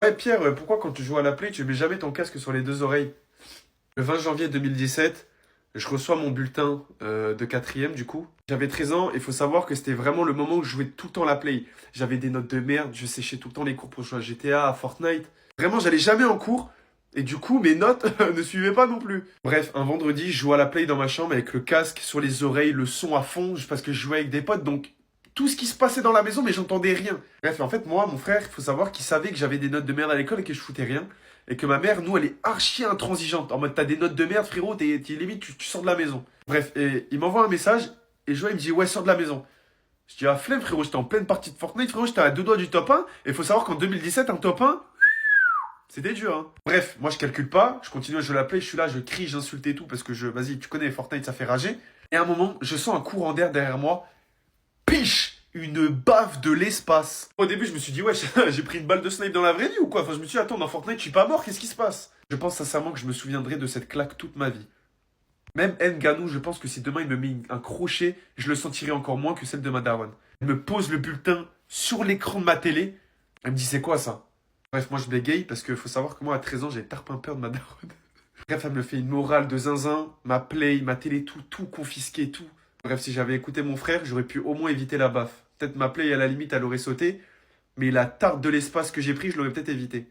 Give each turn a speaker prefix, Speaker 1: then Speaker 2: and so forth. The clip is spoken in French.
Speaker 1: Ouais, Pierre, pourquoi quand tu joues à la Play, tu mets jamais ton casque sur les deux oreilles? Le 20 janvier 2017, je reçois mon bulletin de quatrième du coup. J'avais 13 ans et il faut savoir que c'était vraiment le moment où je jouais tout le temps à la Play. J'avais des notes de merde, je séchais tout le temps les cours pour jouer à GTA, à Fortnite. Vraiment, j'allais jamais en cours et du coup, mes notes ne suivaient pas non plus. Bref, un vendredi, je joue à la Play dans ma chambre avec le casque sur les oreilles, le son à fond, juste parce que je jouais avec des potes, donc tout ce qui se passait dans la maison, mais j'entendais rien. Bref, en fait, moi, mon frère, il faut savoir qu'il savait que j'avais des notes de merde à l'école et que je foutais rien. Et que ma mère, nous, elle est archi intransigeante. En mode, t'as des notes de merde, frérot, limite, tu sors de la maison. Bref, et il m'envoie un message, et Joël il me dit, ouais, sors de la maison. Je dis, ah, flemme, frérot, j'étais en pleine partie de Fortnite, frérot, j'étais à deux doigts du top 1. Et il faut savoir qu'en 2017, un top 1, c'était dur, hein. Bref, moi, je calcule pas, je continue à jouer à la play, je suis là, je crie, j'insulte et tout, parce que vas-y, tu connais, Fortnite, ça fait rager. Et à un moment, je sens un courant d'air derrière moi, piche! Une baffe de l'espace. Au début, je me suis dit, ouais, j'ai pris une balle de snipe dans la vraie vie ou quoi? Enfin, je me suis dit, attends, dans Fortnite, je suis pas mort, qu'est-ce qui se passe? Je pense sincèrement que je me souviendrai de cette claque toute ma vie. Même Nganou, je pense que si demain il me met un crochet, je le sentirai encore moins que celle de ma daronne. Elle me pose le bulletin sur l'écran de ma télé. Elle me dit, c'est quoi ça? Bref, moi je bégaye parce qu'il faut savoir que moi à 13 ans, j'ai tarpin peur de ma daronne. Bref, elle me fait une morale de zinzin, ma play, ma télé, tout confisqué, tout. Bref, si j'avais écouté mon frère, j'aurais pu au moins éviter la baffe. Peut-être ma play, à la limite, elle aurait sauté, mais la tarte de l'espace que j'ai pris, je l'aurais peut-être évité.